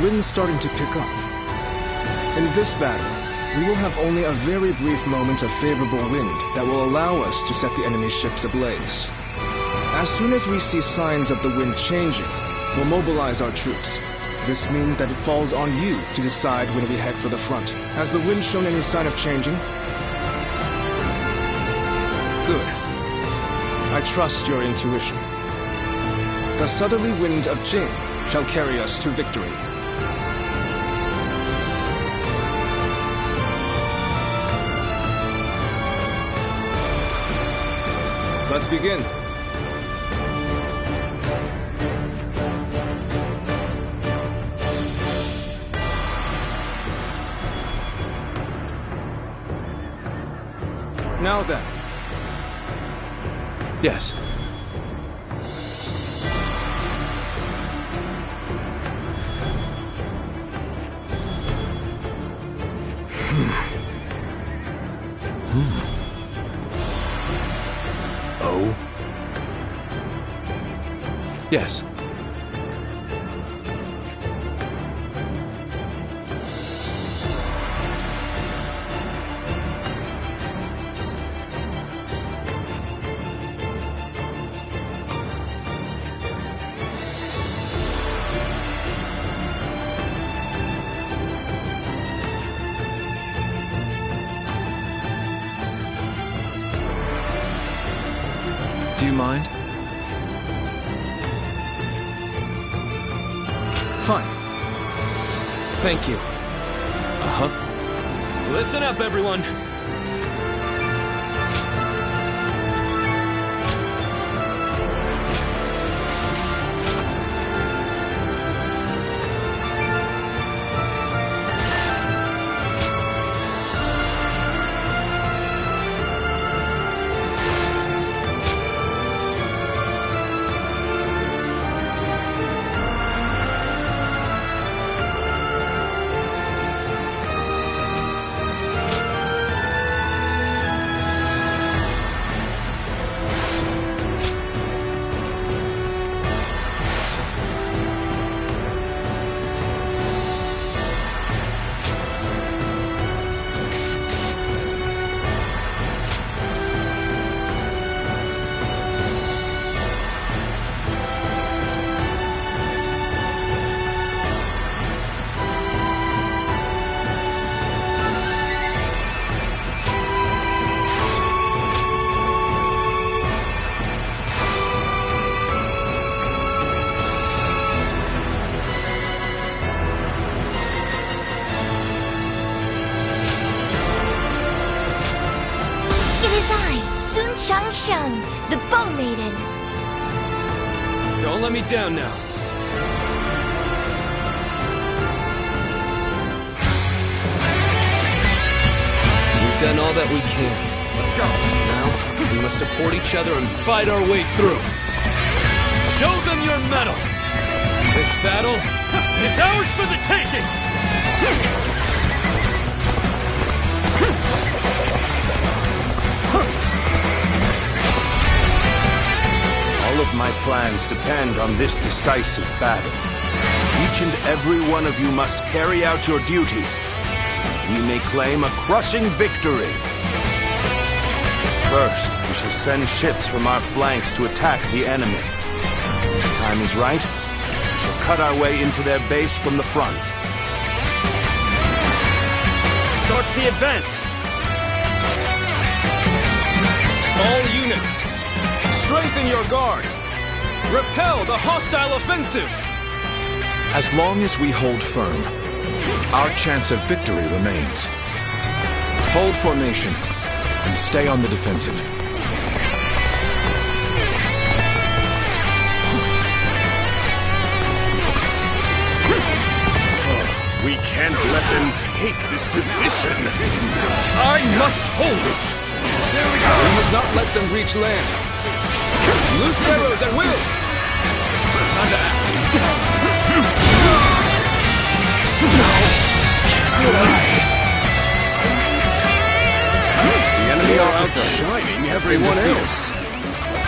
wind's starting to pick up. In this battle, we will have only a very brief moment of favorable wind that will allow us to set the enemy ships ablaze. As soon as we see signs of the wind changing, we'll mobilize our troops. This means that it falls on you to decide when we head for the front. Has the wind shown any sign of changing? Good. I trust your intuition. The southerly wind of Jing shall carry us to victory. Let's begin. Now then. Yes. Oh? Yes. Do you mind? Fine. Thank you. Uh-huh. Listen up, everyone. The Bow Maiden. Don't let me down now. We've done all that we can. Let's go. Now, we must support each other and fight our way through. Show them your mettle. This battle is ours for the taking. All of my plans depend on this decisive battle. Each and every one of you must carry out your duties, so that we may claim a crushing victory. First, we shall send ships from our flanks to attack the enemy. When the time is right, we shall cut our way into their base from the front. Start the advance! All units, strengthen your guard! Repel the hostile offensive! As long as we hold firm, our chance of victory remains. Hold formation and stay on the defensive. We can't let them take this position. I must hold it! There we go! We must not let them reach land. Loose arrows at will! Time to act. Good eyes. The enemy are outshining everyone else.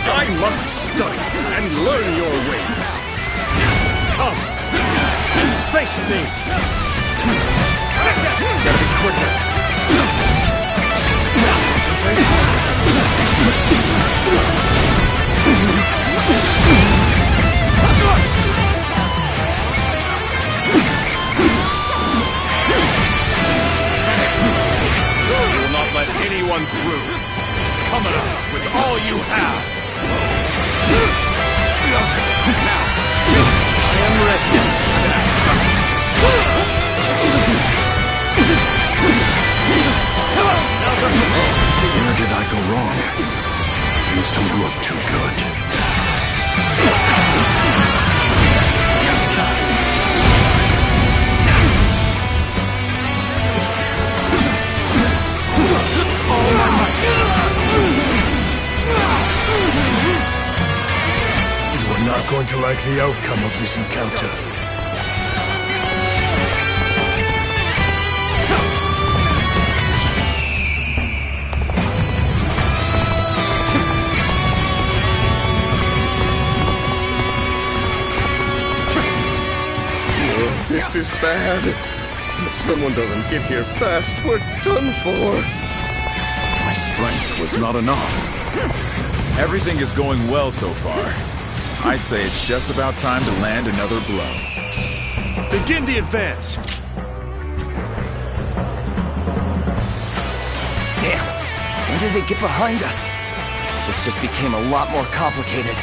I must study and learn your ways. Come and face Face me! Gotta be quicker. You will not let anyone through. Come at us with all you have. I am ready. Where did I go wrong? Things don't look too good. You are not going to like the outcome of this encounter. This is bad. If someone doesn't get here fast, we're done for. My strength was not enough. Everything is going well so far. I'd say it's just about time to land another blow. Begin the advance. Damn! When did they get behind us? This just became a lot more complicated.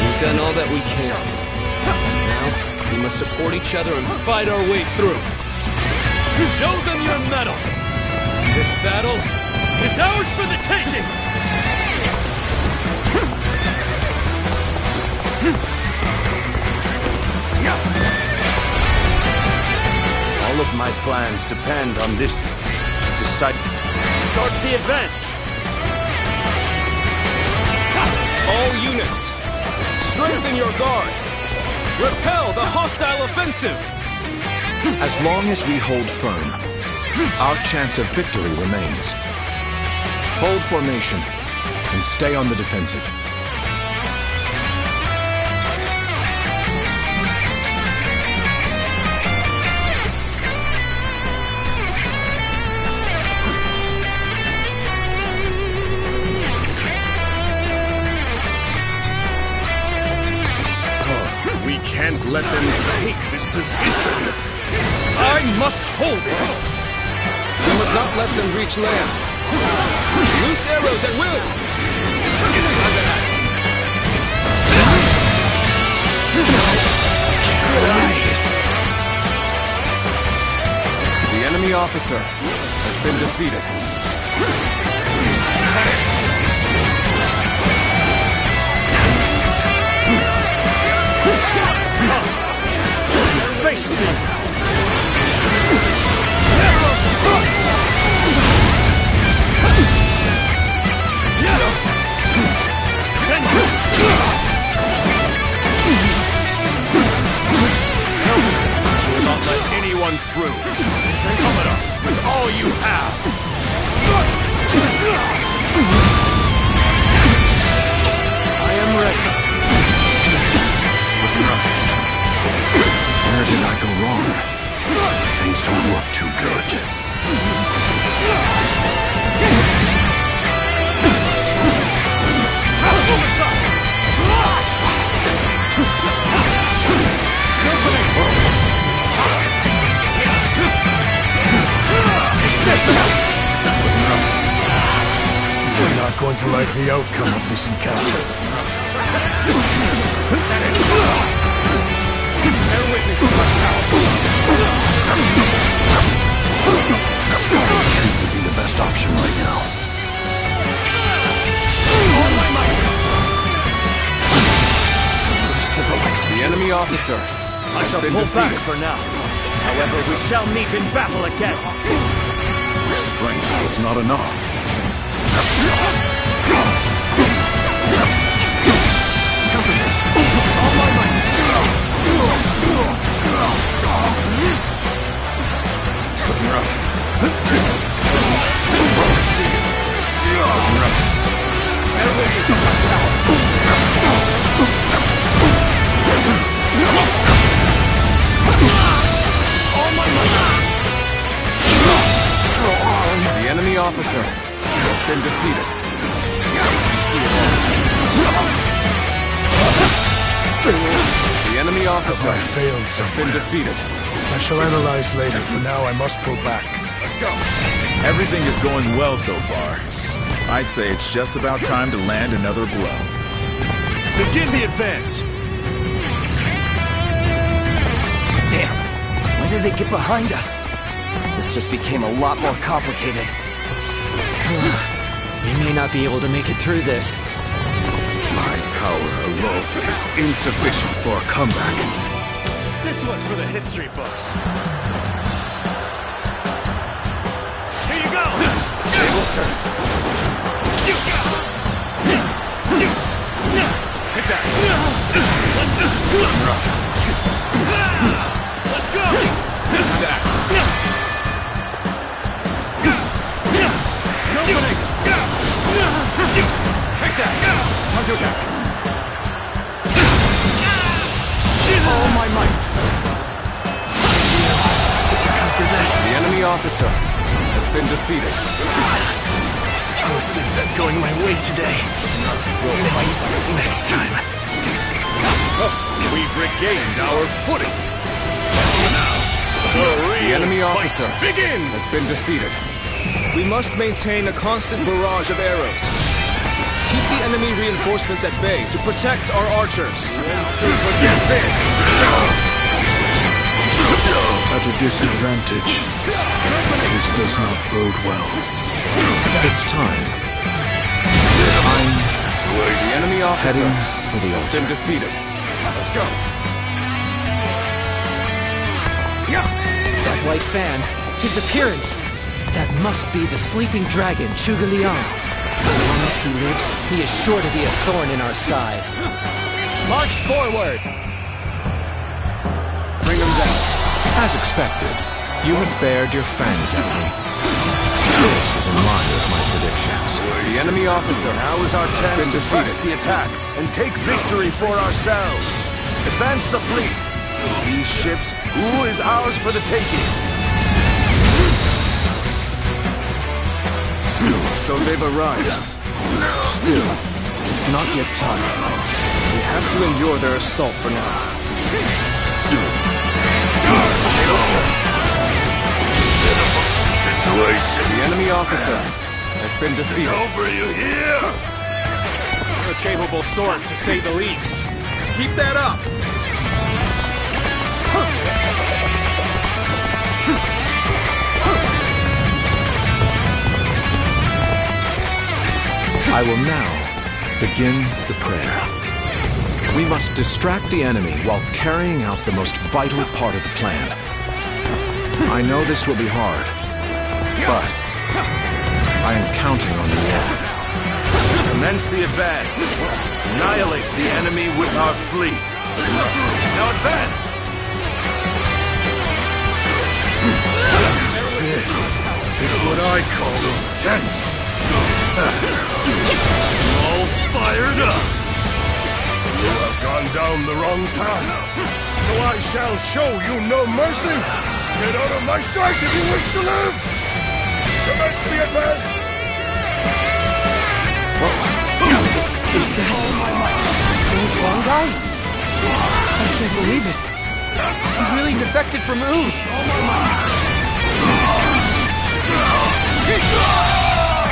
We've done all that we can. Now, we must support each other and fight our way through. Show them your mettle! This battle is ours for the taking! All of my plans depend on this Start the advance! All units, strengthen your guard! Repel the hostile offensive! As long as we hold firm, our chance of victory remains. Hold formation and stay on the defensive. We can't let them take this position! I must hold it! We must not let them reach land. Loose arrows at will! The enemy officer has been defeated. Face me! You will not let anyone through. Come at us with all you have. I am ready. Where did I go wrong? Things don't look too good. You're not going to like the outcome of this encounter. Bear witness to my power. Retreat would be the best option right now. All my might. The enemy officer I shall pull back for now. However, we shall meet in battle again. My strength was not enough. Concentrate. officer I failed has somewhere? been defeated. I shall analyze later. For now, I must pull back. Let's go. Everything is going well so far. I'd say it's just about time to land another blow. Begin the advance! Damn! When did they get behind us? This just became a lot more complicated. We may not be able to make it through this. My power alone is insufficient for a comeback. This one's for the history books. Here you go! Tables turned. Take that! Let's go! That. Opening! Take that. Time to attack. All my might! Come to this. The enemy officer has been defeated. I suppose things aren't going my way today. We'll fight next time. We've regained our footing. The enemy officer Begin! has been defeated. We must maintain a constant barrage of arrows. Keep the enemy reinforcements at bay to protect our archers. Forget this! At a disadvantage. This does not bode well. It's time. The enemy officer Heading for the has altar. been defeated. Let's go. That white fan, his appearance. That must be the sleeping dragon, Zhuge Liang. As long as he lives, he is sure to be a thorn in our side. March forward! Bring them down. As expected, you have bared your fangs at me. This is in line with my predictions. The enemy officer Now is our chance been to press defeated. the attack and take victory for ourselves. Advance the fleet. These ships, who is ours for the taking? So they've arrived. Still, it's not yet time. We have to endure their assault for now. The enemy officer has been defeated. Over you here! You're a capable sort, to say the least. Keep that up! I will now begin the prayer. We must distract the enemy while carrying out the most vital part of the plan. I know this will be hard, but I am counting on you all. Commence the advance. Annihilate the enemy with our fleet. Now advance! This is what I call intense. All fired up. You have gone down the wrong path, so I shall show you no mercy. Get out of my sight if you wish to live. Commence the advance. Is that old long guy? I can't believe it. He really defected from Ood.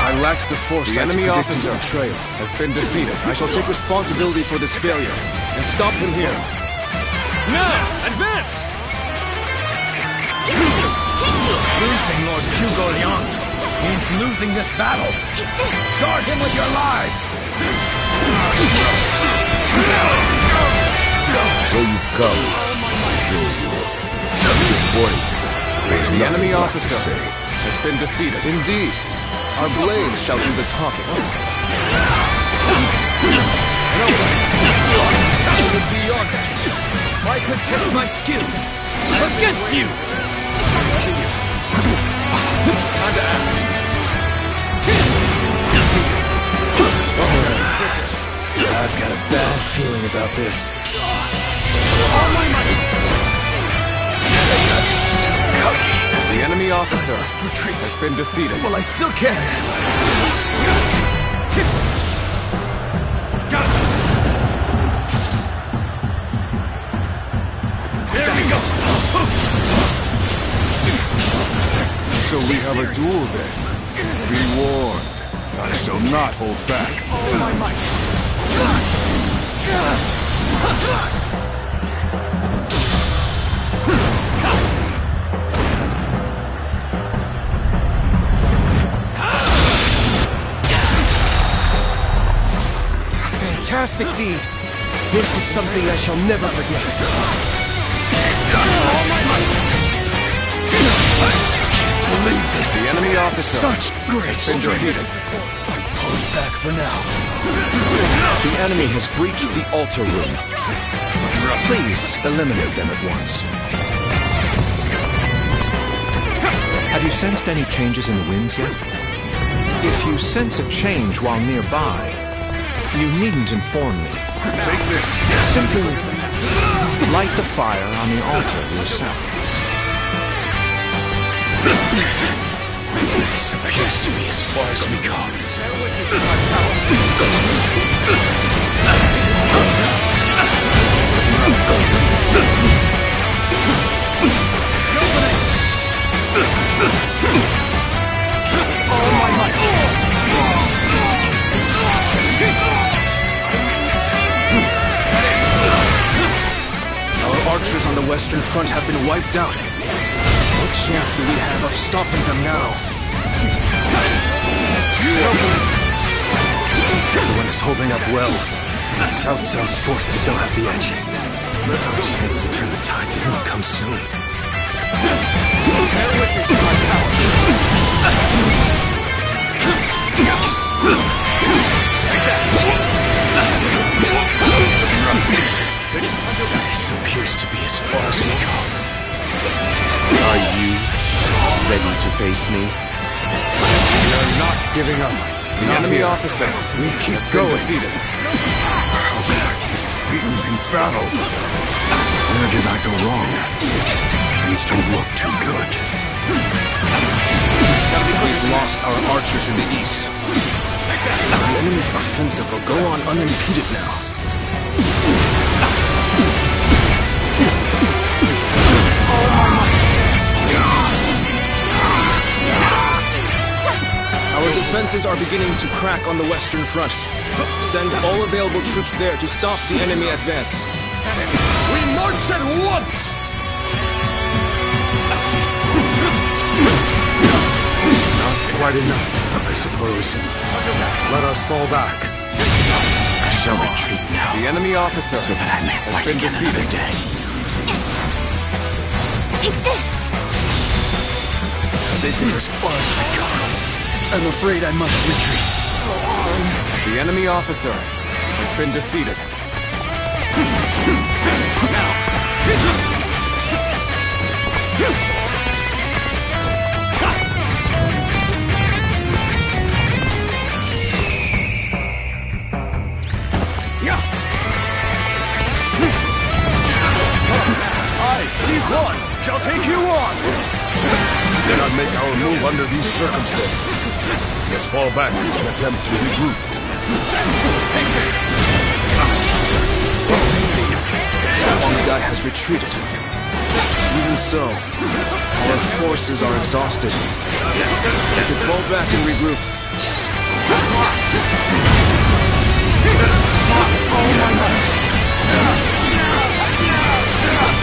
I lacked the foresight The enemy to predict his officer betrayal. has been defeated. I shall take responsibility for this failure and stop him here. Now, advance! Losing Lord Zhuge Liang means losing this battle. Take this! Guard him with your lives! So you've come. This point, The enemy officer has been defeated. Indeed, our blades shall do the talking. It would be your match. If I could test my skills against you. Time to act. I've got a bad feeling about this. All my might. The enemy officer Retreat. has been defeated. Well, I still can. we have a duel then? Be warned. I shall not hold back. All my might. Fantastic deed. This is something I shall never forget. Believe this. The enemy officer Such great has been defeated. I'm pulling back for now. The enemy has breached the altar room. Please eliminate them at once. Have you sensed any changes in the winds yet? If you sense a change while nearby, you needn't inform me. Take this. Simply light the fire on the altar yourself. This appears to be as far as we go. All my might. Our archers on the Western Front have been wiped out. What chance do we have of stopping them now? Everyone is holding up well. South South's forces still have the edge. Our chance to turn the tide does not come soon. Bear witness to my power. Take that. This appears to be as far as we go. Are you ready to face me? We are not giving up. The enemy officer We keep has been going. defeated. Beaten in battle. Where did I go wrong? Things don't look too good. We've lost our archers in the east. The enemy's offensive will go on unimpeded now. Our defenses are beginning to crack on the Western Front. Send all available troops there to stop the enemy advance. We march at once! Not quite enough, I suppose. Let us fall back. I shall retreat now, The enemy officer so that I may has fight been again defeated. another day. Take this! This is as far as we go. I'm afraid I must retreat. The enemy officer has been defeated. I, Chief One, shall take you on. Cannot make our move under these circumstances. Let's fall back and attempt to regroup. Take this. Guy has retreated. Even so, our forces are exhausted. We should fall back and regroup.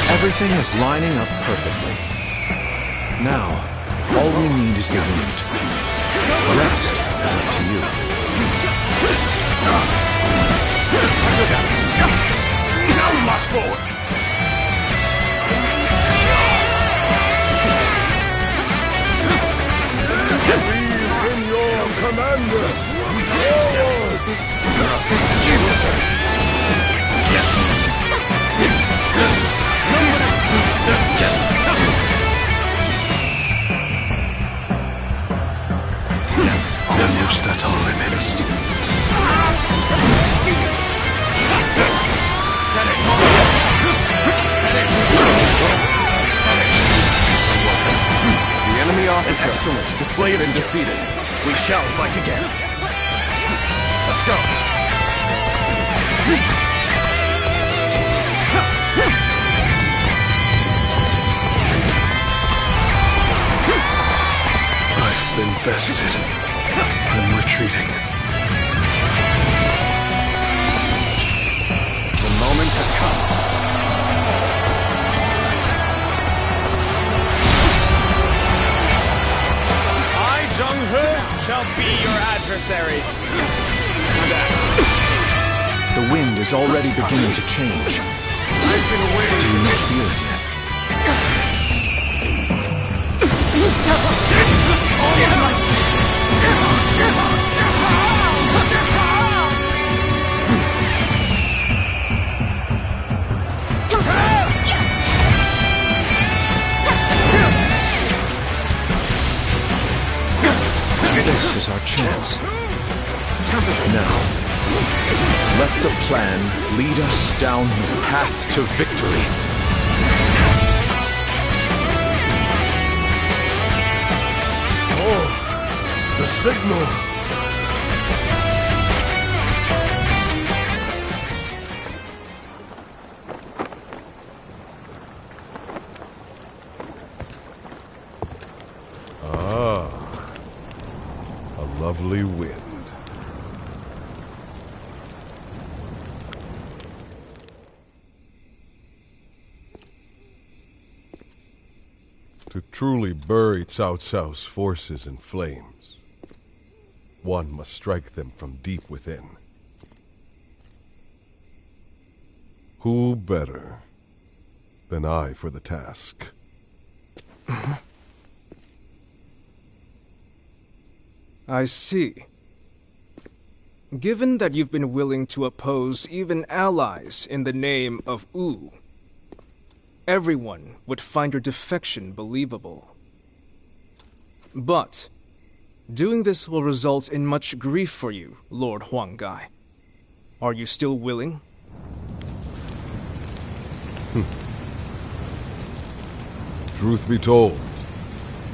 Everything is lining up perfectly. Now, all we need is the wind. The rest is up to you. Now we march forward! Believe in your commander! Forward! Almost at our limits. The enemy officer Excellent display of has been skill. defeated. We shall fight again. Let's go. necessary. The wind is already beginning to change. I've been waiting. Do you not feel it yet? This is our chance. Now, let the plan lead us down the path to victory. Oh, the signal! Lovely wind. To truly bury Cao Cao's forces in flames, one must strike them from deep within. Who better than I for the task? I see. Given that you've been willing to oppose even allies in the name of Wu, everyone would find your defection believable. But doing this will result in much grief for you, Lord Huanggai. Are you still willing? Truth be told,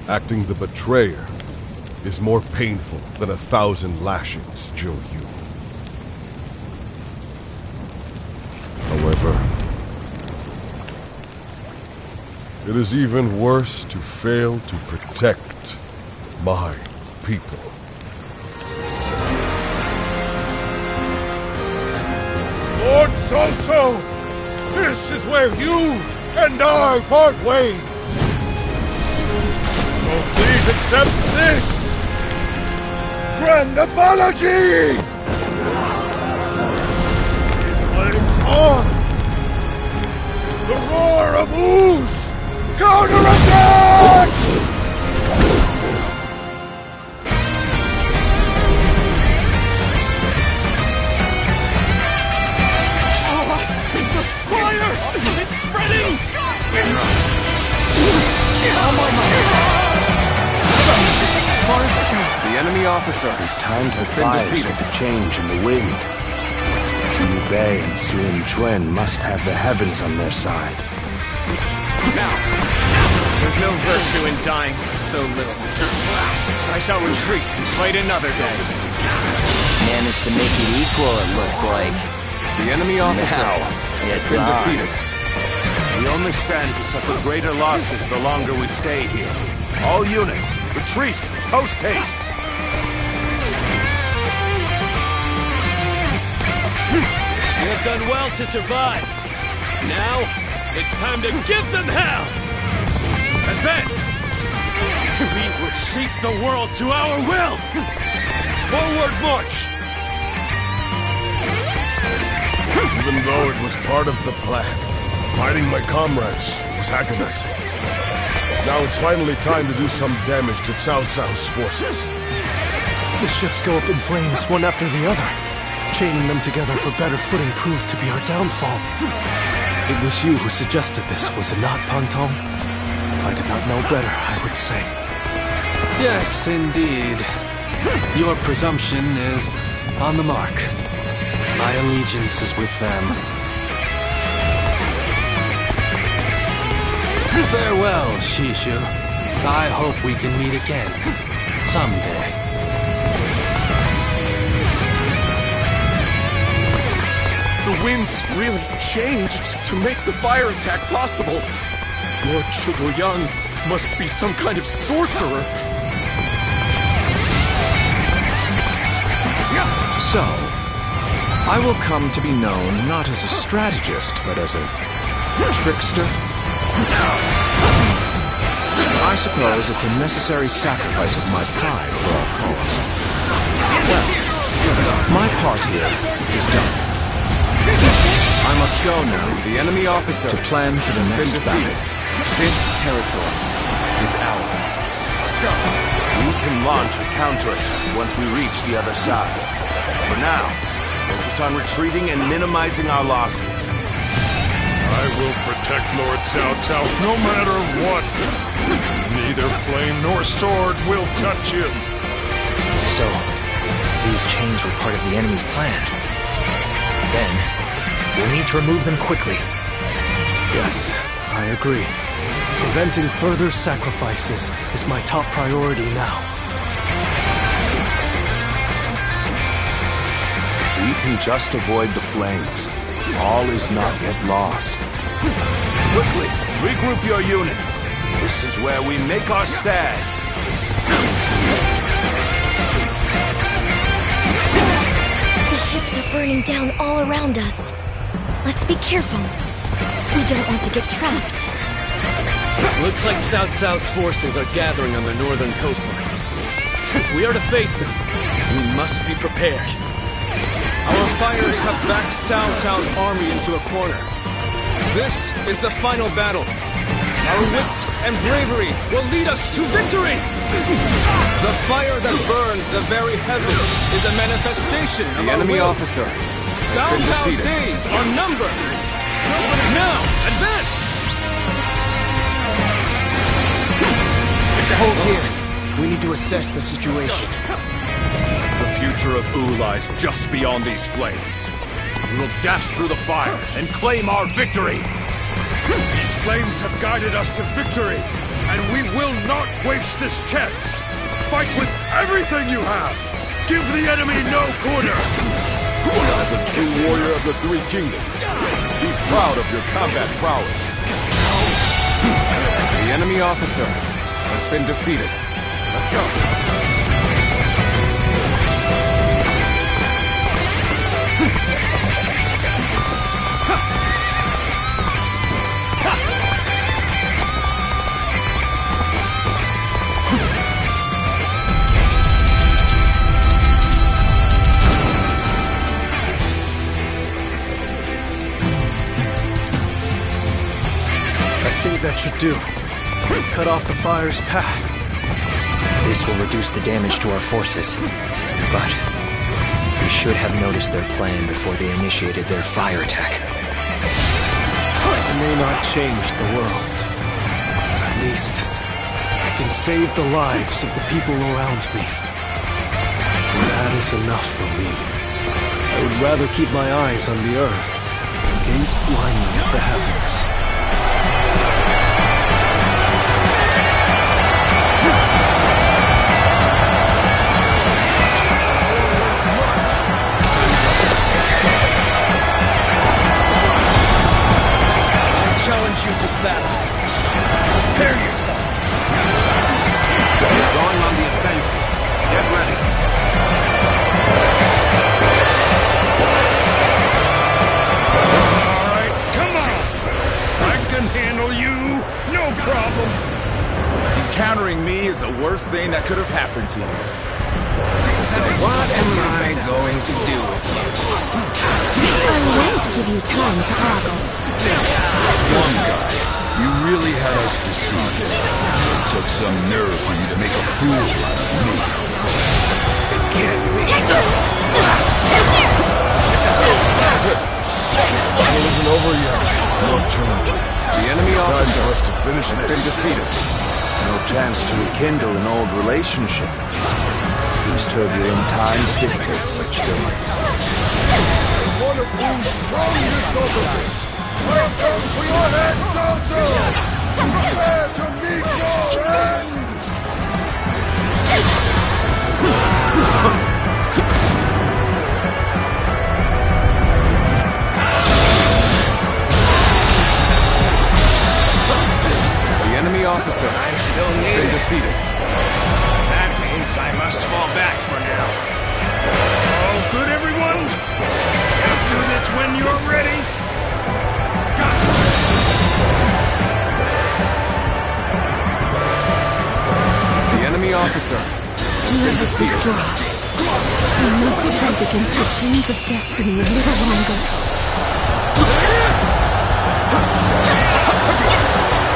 acting the betrayer is more painful than 1,000 lashings, Zhou Yu. However, it is even worse to fail to protect my people. Lord Cao Cao, this is where you and I part ways. So please accept this grand apology! It flames on! The roar of ooze! Counterattack! Fire! It's spreading! This is as far as I can. The enemy officer Time has been defeated. the change in the wind. Liu Bei and Sun Quan must have the heavens on their side. Now, there's no virtue in dying for so little. I shall retreat and fight another day. Managed to make it equal, it looks like. The enemy officer has it's been on. defeated. We only stand to suffer greater losses the longer we stay here. All units, retreat, post haste! You have done well to survive. Now, it's time to give them hell! Advance! We will shape the world to our will! Forward march! Even though it was part of the plan, fighting my comrades was agonizing. Now it's finally time to do some damage to Cao Cao's forces. The ships go up in flames one after the other. Chaining them together for better footing proved to be our downfall. It was you who suggested this, was it not, Pantong? If I did not know better, I would say. Yes, indeed. Your presumption is on the mark. My allegiance is with them. Farewell, Shishu. I hope we can meet again. Someday. The winds really changed to make the fire attack possible. Lord Zhuge must be some kind of sorcerer. So, I will come to be known not as a strategist, but as a trickster. I suppose it's a necessary sacrifice of my pride for our cause. My part here is done. I must go now. The enemy officer to plan for the next battle. This territory is ours. Let's go. We can launch a counterattack once we reach the other side. For now, focus on retreating and minimizing our losses. I will protect Lord Cao no matter what. Neither flame nor sword will touch him. So, these chains were part of the enemy's plan. Then, we'll need to remove them quickly. Yes, I agree. Preventing further sacrifices is my top priority now. We can just avoid the flames. All is not yet lost. Quickly, regroup your units. This is where we make our stand. The ships are burning down all around us. Let's be careful. We don't want to get trapped. Looks like Cao Cao's forces are gathering on the northern coastline. If we are to face them, we must be prepared. Our fires have backed Cao Cao's army into a corner. This is the final battle. Our wits and bravery will lead us to victory! The fire that burns the very heavens is a manifestation of The our enemy will. officer Cao has been Cao's defeated. days are numbered! Now, advance! Hold here. We need to assess the situation. The future of Wu lies just beyond these flames. We will dash through the fire and claim our victory! These flames have guided us to victory, and we will not waste this chance. Fight with everything you have. Give the enemy no quarter. As a true warrior of the Three Kingdoms, be proud of your combat prowess. The enemy officer has been defeated. Let's go. I think that should do. Cut off the fire's path. This will reduce the damage to our forces. But we should have noticed their plan before they initiated their fire attack. I may not change the world. At least, I can save the lives of the people around me. And that is enough for me. I would rather keep my eyes on the earth than gaze blindly at the heavens. Challenge you to battle. Prepare yourself. We're going on the offensive. Get ready. All right, come on. I can handle you. No problem. Encountering me is the worst thing that could have happened to you. So what am I going to do with you? I'm going to give you time to haggle. One guy, you really had us deceived. It took some nerve for you to make a fool out of me. It can't be. It isn't over yet. Lord Chun. The enemy Time officer for us to finish has this. been defeated. No chance to rekindle an old relationship. These turbulent times dictate such things. One of Wu's strongest officers. Welcome to your head, Cao Cao! Prepare to meet your end! The enemy officer I'm still has been needed. defeated. That means I must fall back for now. All good, everyone? Let's do this when you're ready. Gotcha! The enemy officer has been defeated. We must fight against the chains of destiny a little longer.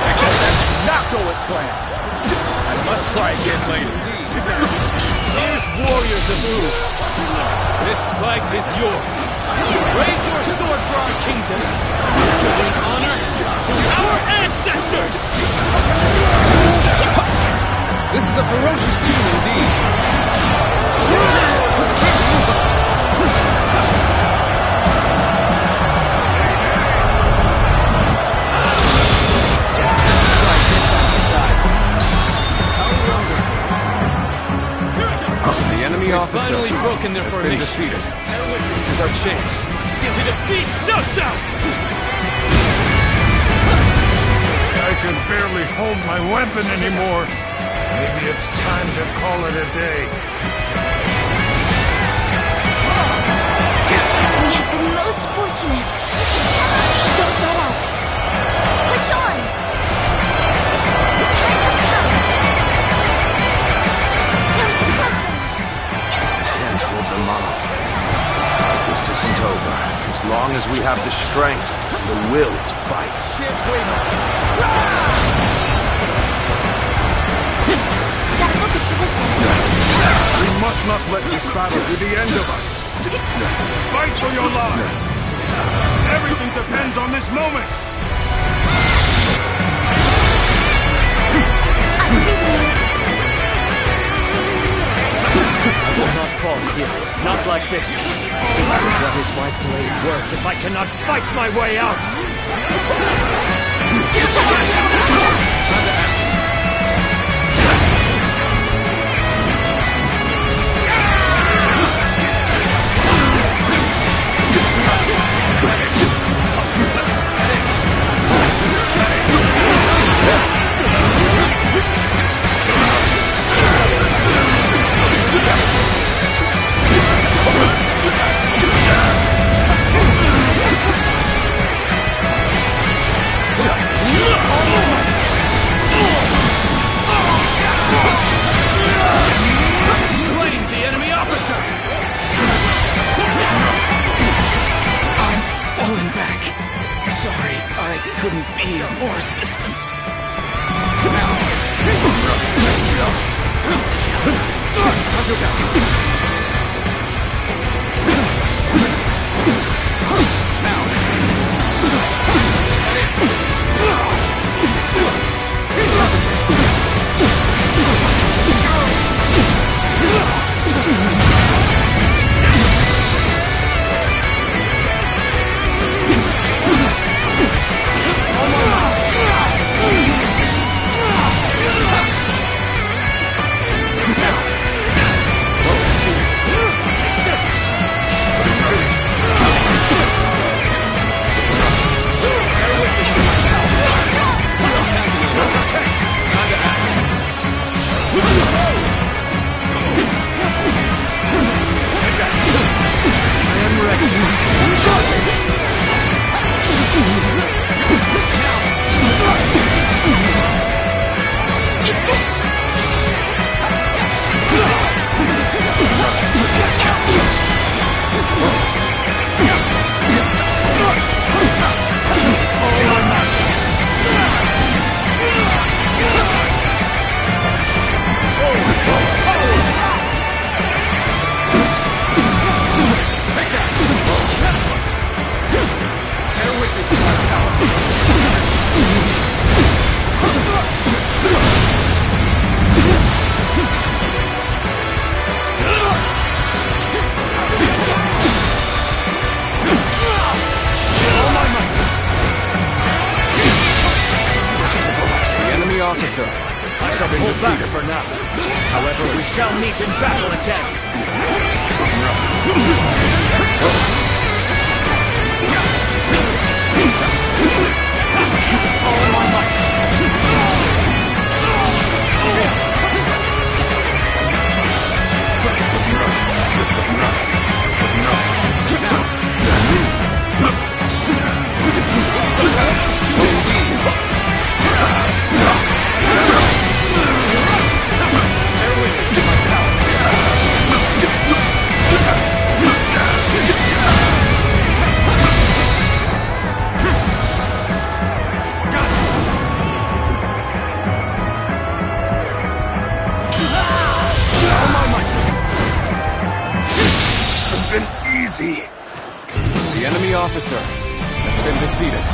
Take that not go as planned. I must try again later. Here's warriors of Wu. This fight is yours. Raise your sword for our kingdom. To bring honor to our ancestors. This is a ferocious tune indeed. The enemy officer Finally broken their has been formation. defeated. This is our chance to defeat Cao Cao. I can barely hold my weapon anymore. Maybe it's time to call it a day. We have been most fortunate. Don't let up. Push on. The time has come. That was a close one. Can't hold them off. This isn't over. As long as we have the strength and the will to fight. Gotta focus for this one. We must not let this battle be the end of us. Fight for your lives. Everything depends on this moment. I believe in you. I will not fall here. Not like this. What is my blade worth if I cannot fight my way out? Slain the enemy officer. I'm falling back. Sorry, I couldn't be of more assistance. Officer, I shall pull back for now. However, we shall meet in battle again. All my might. officer has been defeated.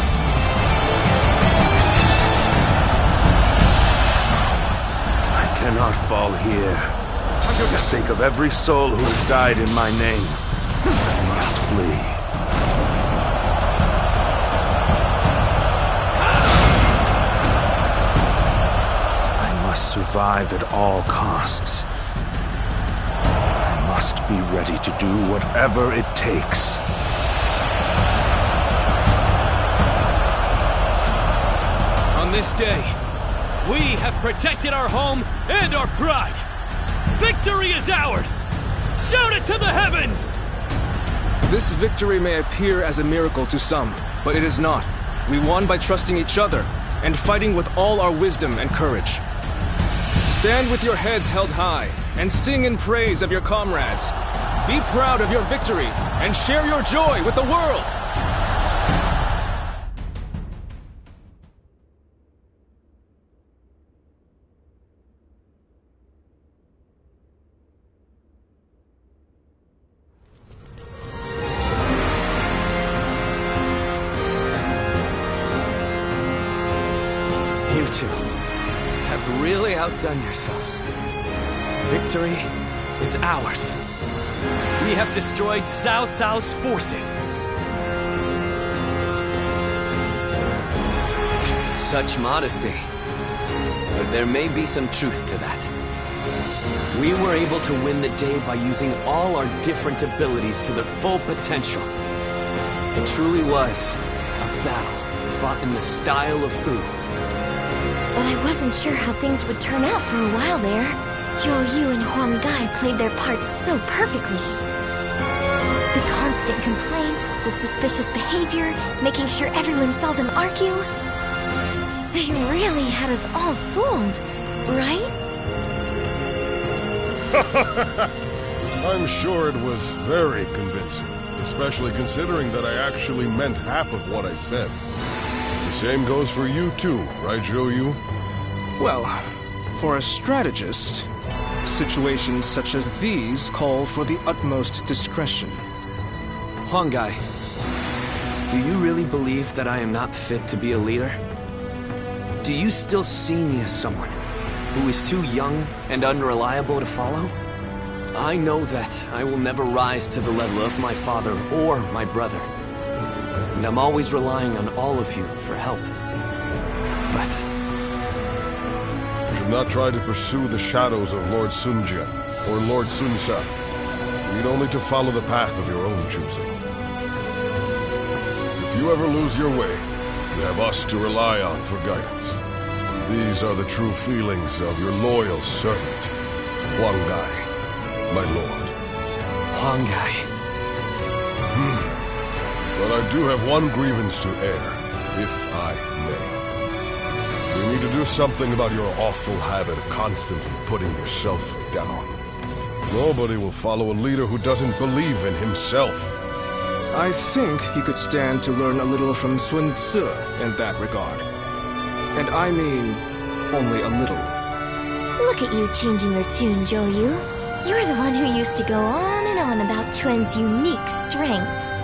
I cannot fall here. For the sake of every soul who has died in my name, I must flee. I must survive at all costs. I must be ready to do whatever it takes. On this day, we have protected our home and our pride. Victory is ours! Shout it to the heavens! This victory may appear as a miracle to some, but it is not. We won by trusting each other and fighting with all our wisdom and courage. Stand with your heads held high and sing in praise of your comrades. Be proud of your victory and share your joy with the world! You two have really outdone yourselves. Victory is ours. We have destroyed Cao Cao's forces. Such modesty. But there may be some truth to that. We were able to win the day by using all our different abilities to their full potential. It truly was a battle fought in the style of Wu. But I wasn't sure how things would turn out for a while there. Zhou Yu and Huang Gai played their parts so perfectly. The constant complaints, the suspicious behavior, making sure everyone saw them argue. They really had us all fooled, right? I'm sure it was very convincing, especially considering that I actually meant half of what I said. The same goes for you too, right, Zhou Yu? Well, for a strategist, situations such as these call for the utmost discretion. Huang Gai, do you really believe that I am not fit to be a leader? Do you still see me as someone who is too young and unreliable to follow? I know that I will never rise to the level of my father or my brother. And I'm always relying on all of you for help. But You should not try to pursue the shadows of Lord Sun Jian or Lord Sun Sa. You need only to follow the path of your own choosing. If you ever lose your way, you have us to rely on for guidance. These are the true feelings of your loyal servant, Huang Gai, my lord. Huang Gai. But I do have one grievance to air, if I may. You need to do something about your awful habit of constantly putting yourself down. Nobody will follow a leader who doesn't believe in himself. I think he could stand to learn a little from Sun Tzu in that regard. And I mean, only a little. Look at you changing your tune, Zhou Yu. You're the one who used to go on and on about Quen's unique strengths.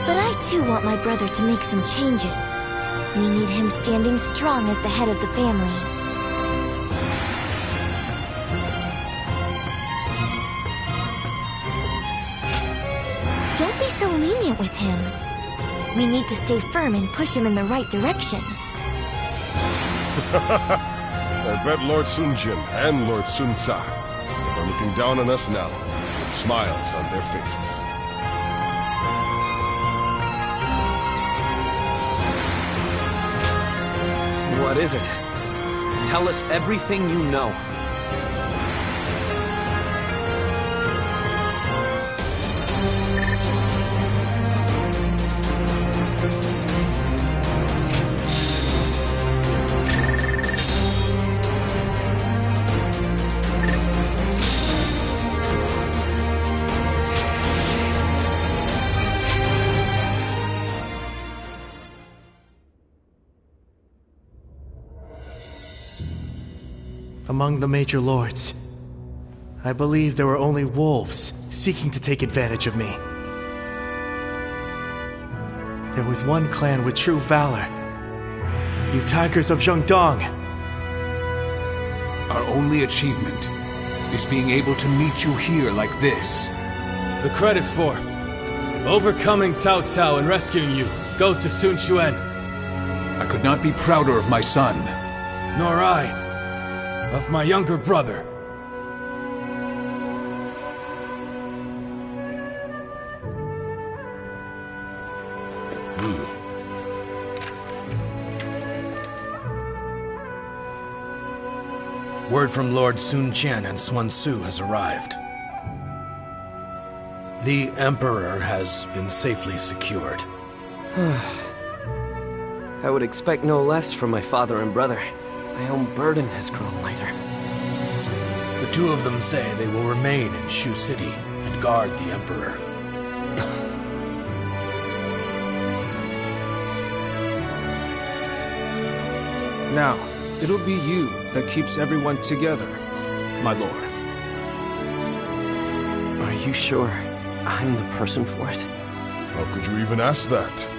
But I too want my brother to make some changes. We need him standing strong as the head of the family. Don't be so lenient with him. We need to stay firm and push him in the right direction. I bet Lord Sun Jian and Lord Sun Sa are looking down on us now, with smiles on their faces. What is it? Tell us everything you know. Among the major lords, I believe there were only wolves seeking to take advantage of me. there was one clan with true valor. You Tigers of Zhengdong. Our only achievement is being able to meet you here like this. The credit for overcoming Cao Cao and rescuing you goes to Sun Quan. I could not be prouder of my son. Nor I, of my younger brother. Word from Lord Sun Qian and Sun Tzu has arrived. The Emperor has been safely secured. I would expect no less from my father and brother. My own burden has grown lighter. The two of them say they will remain in Shu City and guard the Emperor. Now, it'll be you that keeps everyone together, my lord. Are you sure I'm the person for it? How could you even ask that?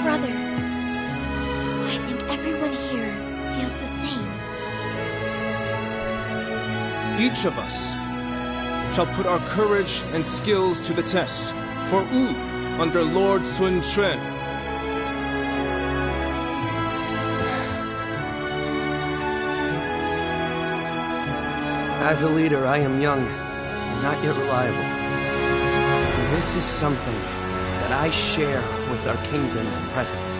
Brother, I think everyone here feels the same. Each of us shall put our courage and skills to the test for Wu under Lord Sun Quan. As a leader, I am young, not yet reliable. And this is something that I share with our kingdom at present.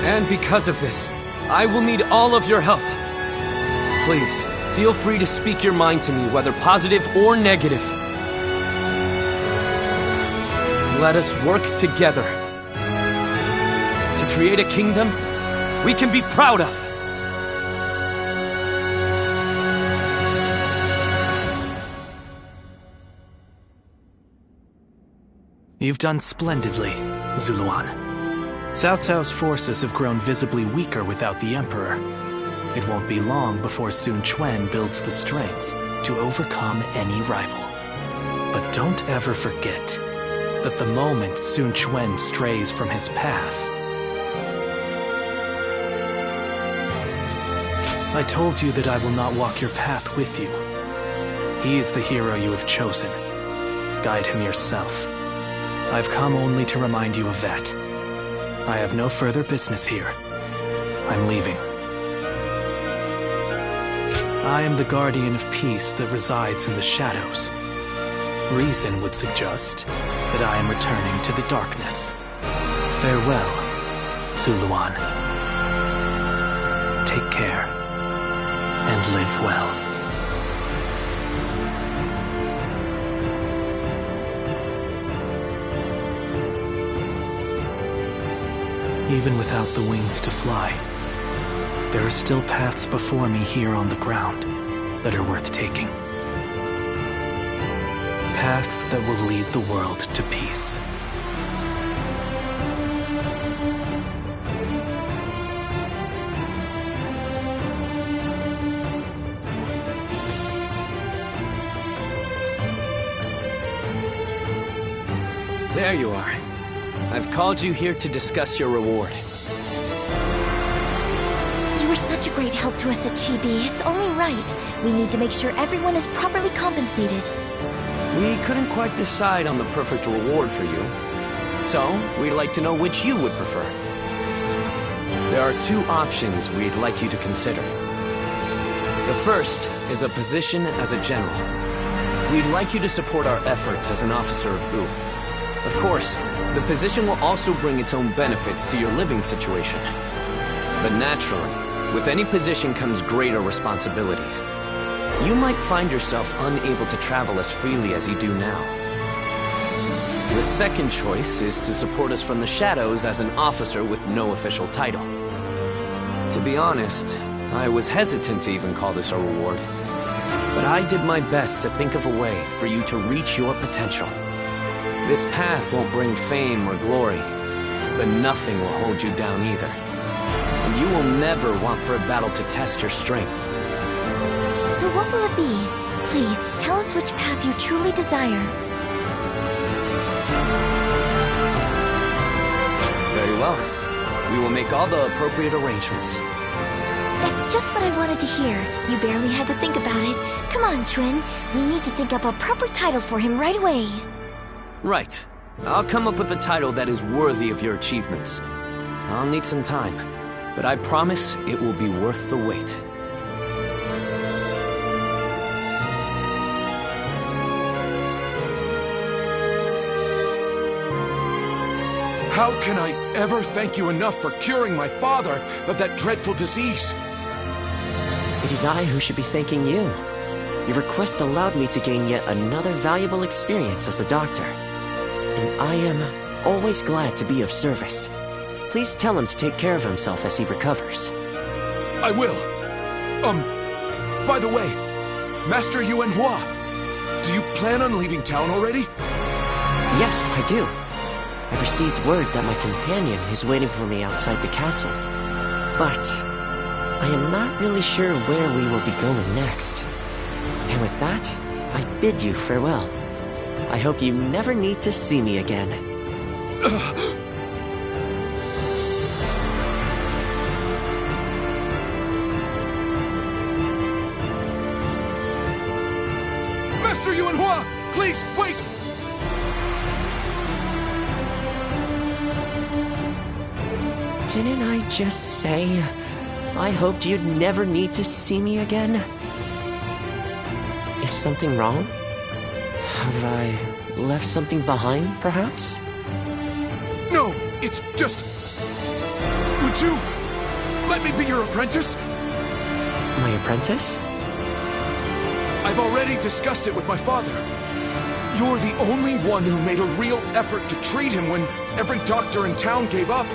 And because of this, I will need all of your help. Please, feel free to speak your mind to me, whether positive or negative. Let us work together to create a kingdom we can be proud of. You've done splendidly, Zuluan. Cao Cao's forces have grown visibly weaker without the Emperor. It won't be long before Sun Quan builds the strength to overcome any rival. But don't ever forget that the moment Sun Quan strays from his path... I told you that I will not walk your path with you. He is the hero you have chosen. Guide him yourself. I've come only to remind you of that. I have no further business here. I'm leaving. I am the guardian of peace that resides in the shadows. Reason would suggest that I am returning to the darkness. Farewell, Zuluan. Take care, and live well. Even without the wings to fly, there are still paths before me here on the ground that are worth taking. Paths that will lead the world to peace. There you are. I've called you here to discuss your reward. You were such a great help to us at Chibi. It's only right. We need to make sure everyone is properly compensated. We couldn't quite decide on the perfect reward for you. So, we'd like to know which you would prefer. There are two options we'd like you to consider. The first is a position as a general. We'd like you to support our efforts as an officer of Wu. Of course, the position will also bring its own benefits to your living situation. But naturally, with any position comes greater responsibilities. You might find yourself unable to travel as freely as you do now. The second choice is to support us from the shadows as an officer with no official title. To be honest, I was hesitant to even call this a reward. But I did my best to think of a way for you to reach your potential. This path won't bring fame or glory, but nothing will hold you down either. And you will never want for a battle to test your strength. So what will it be? Please, tell us which path you truly desire. Very well. We will make all the appropriate arrangements. That's just what I wanted to hear. You barely had to think about it. Come on, Chuen. We need to think up a proper title for him right away. Right. I'll come up with a title that is worthy of your achievements. I'll need some time, but I promise it will be worth the wait. How can I ever thank you enough for curing my father of that dreadful disease? It is I who should be thanking you. Your request allowed me to gain yet another valuable experience as a doctor. And I am always glad to be of service. Please tell him to take care of himself as he recovers. I will. By the way, Master Yuanhua, do you plan on leaving town already? Yes, I do. I've received word that my companion is waiting for me outside the castle. But I am not really sure where we will be going next. And with that, I bid you farewell. I hope you never need to see me again. Master Yuanhua, please, wait! Didn't I just say I hoped you'd never need to see me again? Is something wrong? Have I left something behind, perhaps? No, it's just... Would you let me be your apprentice? My apprentice? I've already discussed it with my father. You're the only one who made a real effort to treat him when every doctor in town gave up.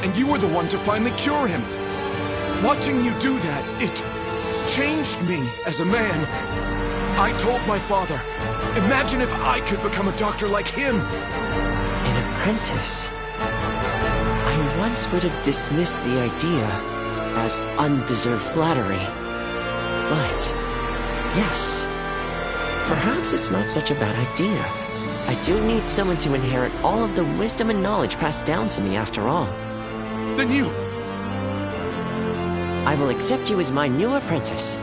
And you were the one to finally cure him. Watching you do that, it changed me as a man. I told my father, imagine if I could become a doctor like him. An apprentice? I once would have dismissed the idea as undeserved flattery. But, yes, perhaps it's not such a bad idea. I do need someone to inherit all of the wisdom and knowledge passed down to me after all. Then you... I will accept you as my new apprentice.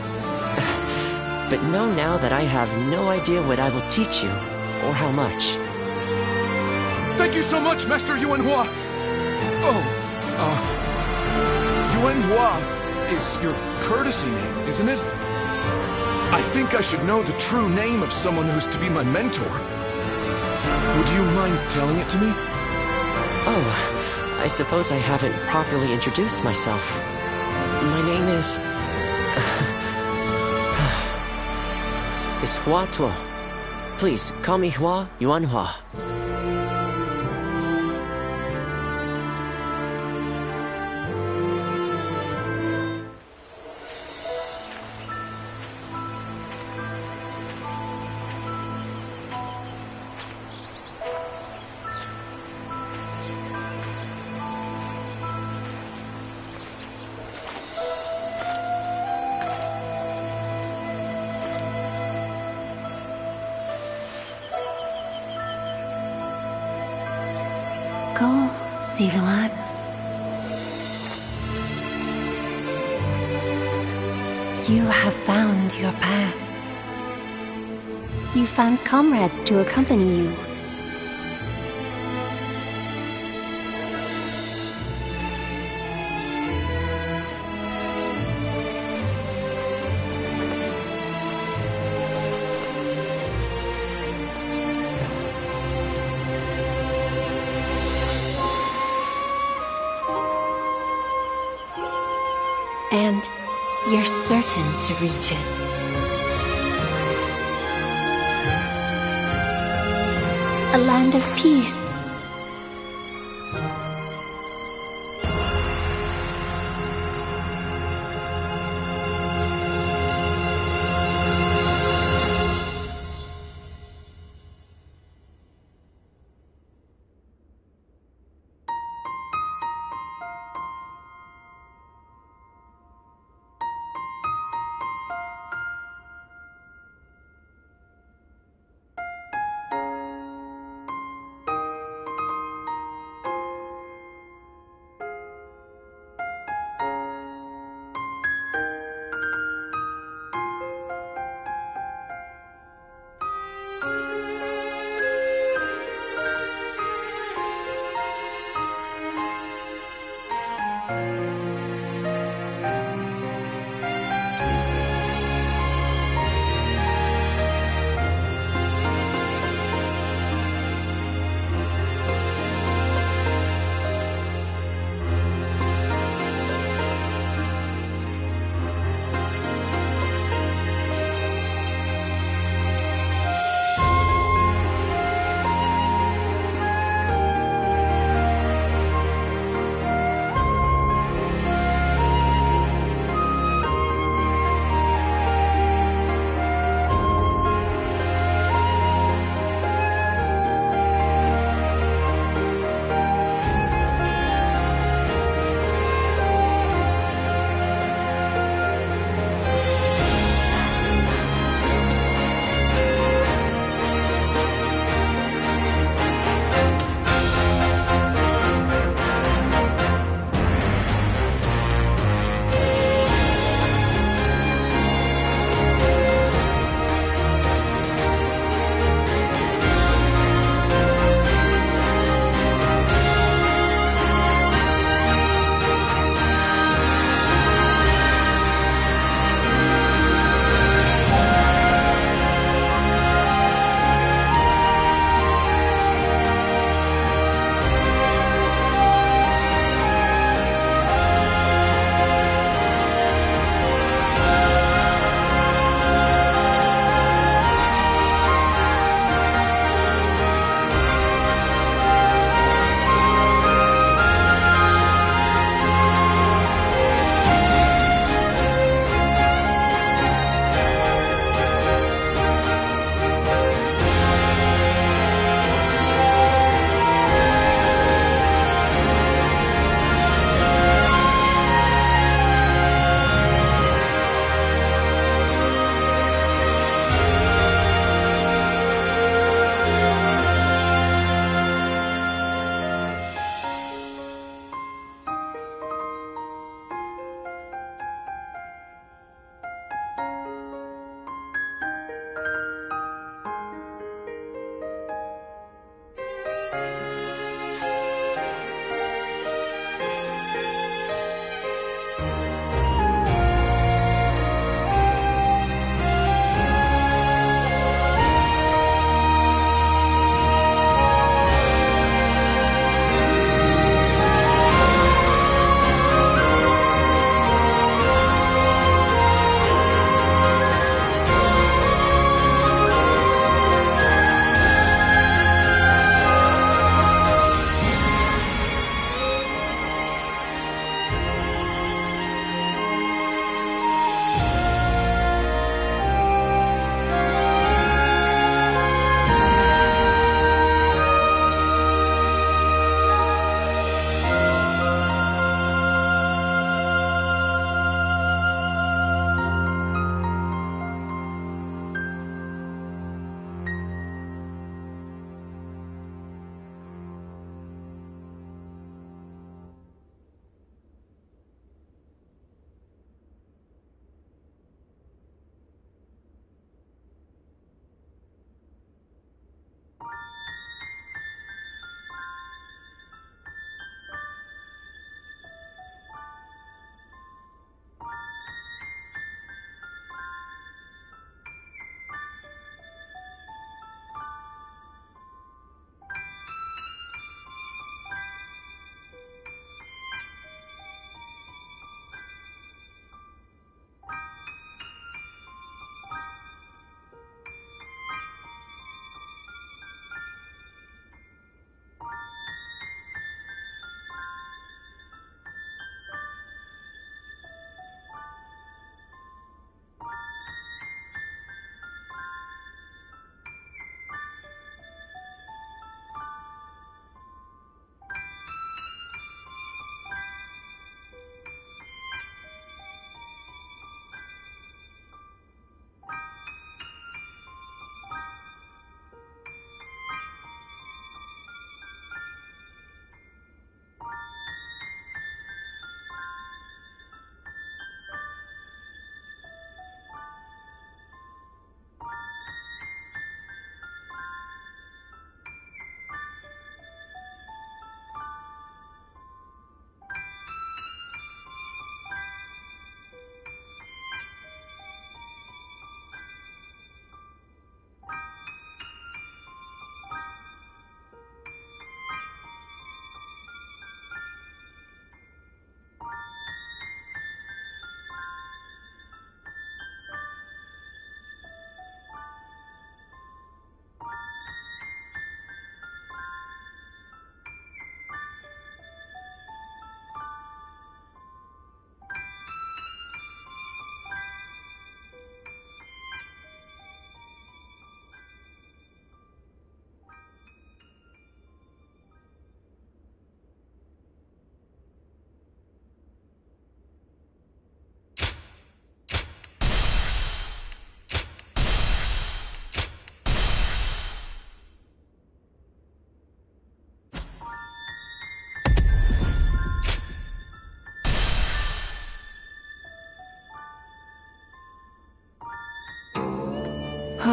But know now that I have no idea what I will teach you, or how much. Thank you so much, Master Yuanhua! Oh, Yuanhua is your courtesy name, isn't it? I think I should know the true name of someone who's to be my mentor. Would you mind telling it to me? Oh... I suppose I haven't properly introduced myself. My name is Hua Tuo. Please, call me Hua Yuanhua. Go, Ziluan. You have found your path. You found comrades to accompany you. And you're certain to reach it. A land of peace.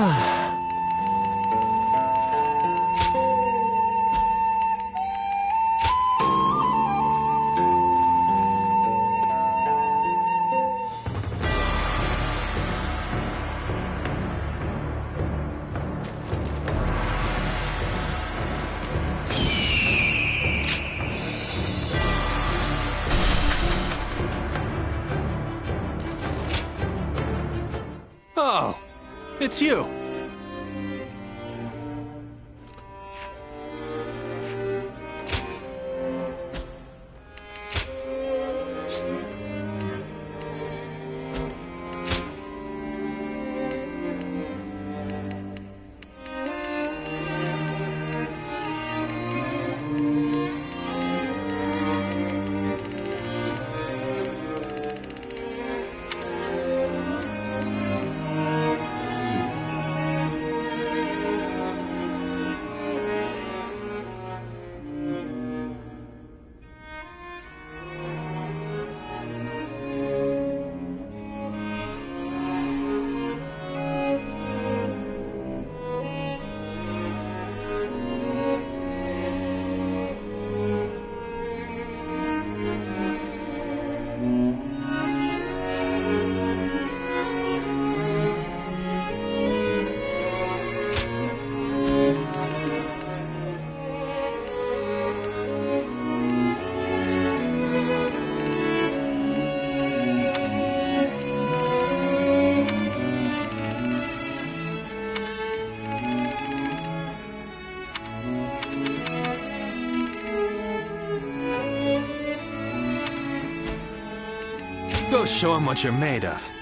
Oh, it's you. Go show him what you're made of.